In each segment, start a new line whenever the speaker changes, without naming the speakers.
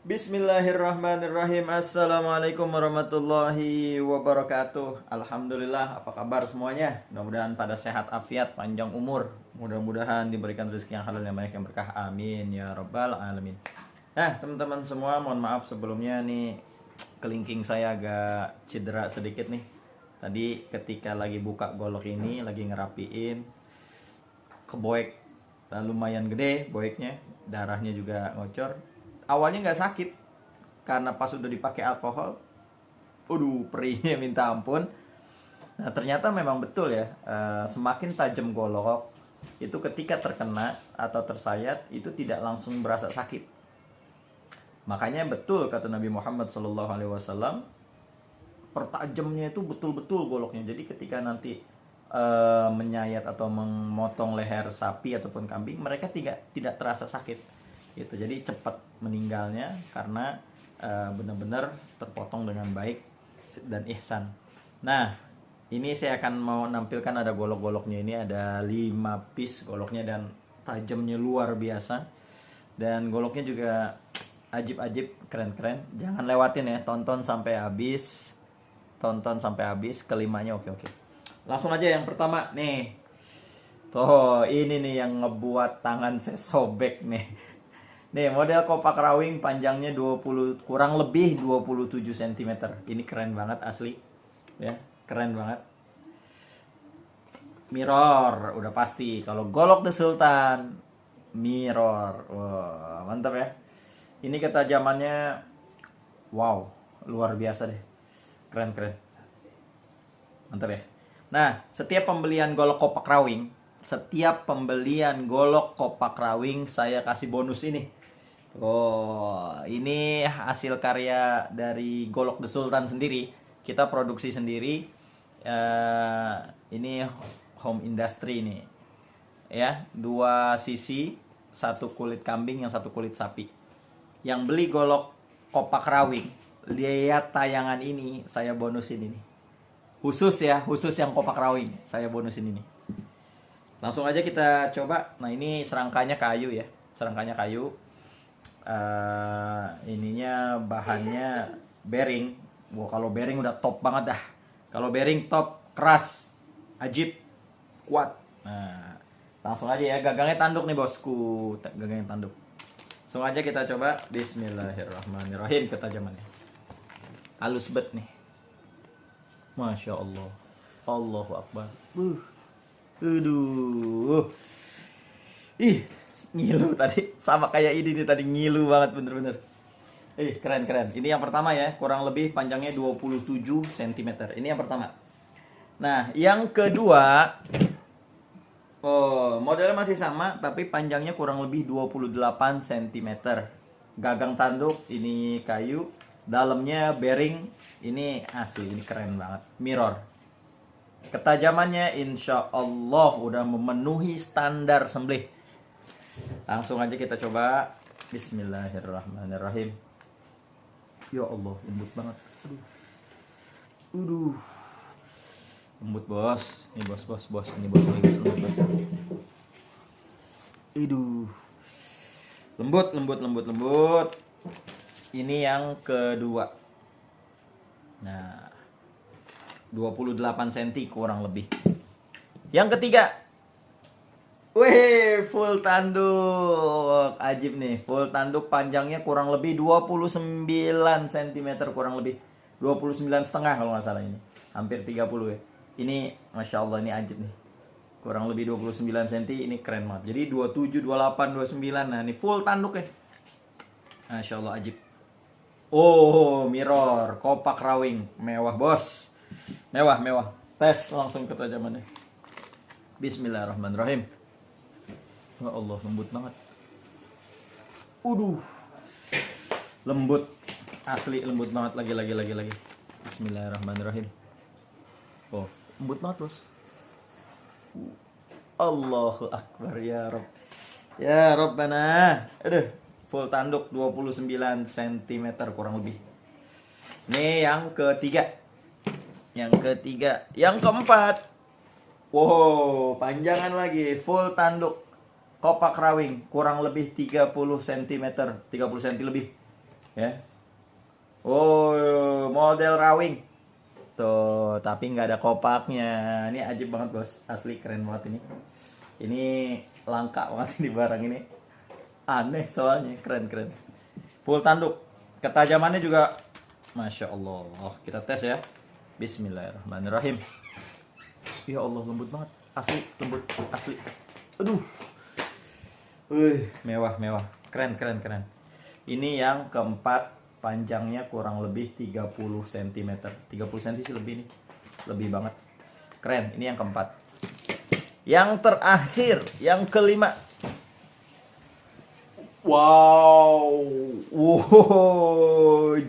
Bismillahirrahmanirrahim. Assalamualaikum warahmatullahi wabarakatuh. Alhamdulillah, apa kabar semuanya? Mudah-mudahan pada sehat afiat, panjang umur. Mudah-mudahan diberikan rezeki yang halal yang banyak yang berkah. Amin ya rabbal alamin. Nah, teman-teman semua, mohon maaf sebelumnya nih, kelingking saya agak cedera sedikit nih. Tadi ketika lagi buka golok ini, lagi ngerapiin, keboek, lumayan gede boeknya, darahnya juga ngocor. Awalnya nggak sakit karena pas udah dipakai alkohol, perihnya minta ampun. Nah ternyata memang betul ya, semakin tajam golok itu ketika terkena atau tersayat itu tidak langsung berasa sakit. Makanya betul kata Nabi Muhammad SAW, pertajamnya itu betul-betul goloknya. Jadi ketika nanti menyayat atau memotong leher sapi ataupun kambing, mereka tidak terasa sakit gitu. Jadi cepat meninggalnya karena benar-benar terpotong dengan baik dan ihsan. Nah, ini saya akan mau nampilkan, ada golok-goloknya. Ini ada 5 piece goloknya dan tajamnya luar biasa. Dan goloknya juga ajib-ajib, keren-keren. Jangan lewatin ya, tonton sampai habis. Tonton sampai habis, kelimanya oke. Langsung aja yang pertama nih. Tuh, ini nih yang ngebuat tangan saya sobek nih. Nih, model kopak rawing panjangnya kurang lebih 27 cm. Ini keren banget asli. Ya, keren banget. Mirror, udah pasti. Kalau golok The Sultan, mirror. Wah, mantap ya. Ini ketajamannya wow, luar biasa deh. Keren. Mantap ya. Nah, setiap pembelian golok kopak rawing saya kasih bonus ini. Ini hasil karya dari golok The Sultan sendiri. Kita produksi sendiri. Ini home industry nih. Ya, 2 sisi, 1 kulit kambing, yang 1 kulit sapi. Yang beli golok kopak rawing, lihat tayangan ini, saya bonusin ini. Khusus yang kopak rawing, saya bonusin ini. Langsung aja kita coba. Nah, ini serangkanya kayu ya. Serangkanya kayu. Ininya bahannya bearing. Wah, kalau bearing udah top banget dah. Kalau bearing top, keras, ajib, kuat. Nah, langsung aja ya, gagangnya tanduk nih bosku. Gagangnya tanduk. Langsung aja kita coba. Bismillahirrahmanirrahim. Ketajamannya halus bet nih. Masya Allah. Allahu Akbar. Aduh. Ih, ngilu tadi. Sama kayak ini nih tadi, ngilu banget bener-bener. Keren. Ini yang pertama ya, kurang lebih panjangnya 27 cm. Ini yang pertama. Nah, yang kedua, modelnya masih sama tapi panjangnya kurang lebih 28 cm. Gagang tanduk, ini kayu. Dalamnya bearing, ini asli, ini keren banget. Mirror. Ketajamannya insya Allah udah memenuhi standar sembelih. Langsung aja kita coba. Bismillahirrahmanirrahim. Ya Allah, lembut banget. Aduh. Lembut bos. Ini bos. Ini bos lagi lembut bos. Aduh. Lembut. Ini yang kedua. Nah, 28 cm kurang lebih. Yang ketiga. Wih, full tanduk. Ajib nih, full tanduk panjangnya kurang lebih 29 cm kurang lebih. 29,5 kalau nggak salah ini. Hampir 30 ya. Ini Masya Allah, ini ajib nih. Kurang lebih 29 cm, ini keren banget. Jadi 27, 28, 29. Nah, ini full tanduk ya. Masya Allah, ajib. Mirror, kopak rawing. Mewah bos. Mewah. Tes langsung ketajamannya. Bismillahirrahmanirrahim. Ya Allah, lembut banget. Lembut. Asli lembut banget lagi. Bismillahirrahmanirrahim. Lembut banget bos. Allahu Akbar ya Rabb. Ya Rabbana. Aduh, full tanduk 29 cm kurang lebih. Ini yang ketiga. Yang keempat. Wow, panjangan lagi, full tanduk kopak rawing kurang lebih 30 cm, 30 cm lebih. Ya. Oh, model rawing. Tuh, tapi nggak ada kopaknya. Ini ajib banget bos, asli keren banget ini. Ini langka banget ini barang ini. Aneh soalnya, keren. Full tanduk. Ketajamannya juga, masya Allah. Oh, kita tes ya. Bismillahirrahmanirrahim. Ya Allah, lembut banget. Asli, lembut, asli. Aduh. Mewah. Keren. Ini yang keempat, panjangnya kurang lebih 30 cm. 30 cm sih lebih nih. Lebih banget. Keren, ini yang keempat. Yang terakhir, yang kelima. Wow,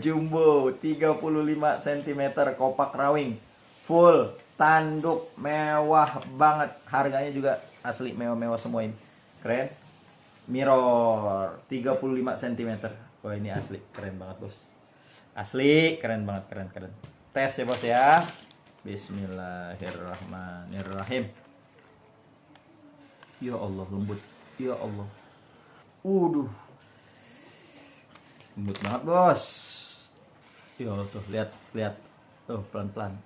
jumbo 35 cm kopak rawing. Full tanduk, mewah banget. Harganya juga asli mewah-mewah semua ini. Keren. Mirror 35 cm. Wah, ini asli keren banget, Bos. Asli keren banget, keren. Tes ya, Bos ya. Bismillahirrahmanirrahim. Ya Allah, lembut. Ya Allah. Lembut banget, Bos. Ya Allah, tuh, lihat. Tuh, pelan-pelan.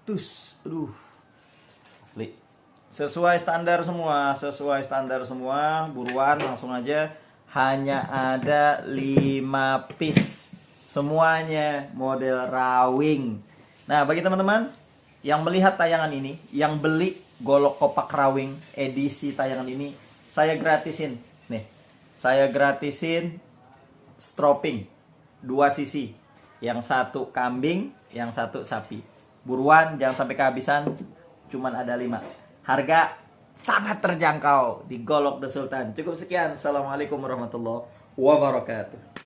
Aduh. Asli. Sesuai standar semua. Buruan langsung aja. Hanya ada 5 piece. Semuanya model rawing. Nah, bagi teman-teman yang melihat tayangan ini, yang beli golok kopak rawing edisi tayangan ini, saya gratisin. Nih, saya gratisin stropping 2 sisi. Yang satu kambing, yang satu sapi. Buruan, jangan sampai kehabisan. Cuman ada 5. Harga sangat terjangkau di Golok The Sultan. Cukup sekian. Assalamualaikum warahmatullahi wabarakatuh.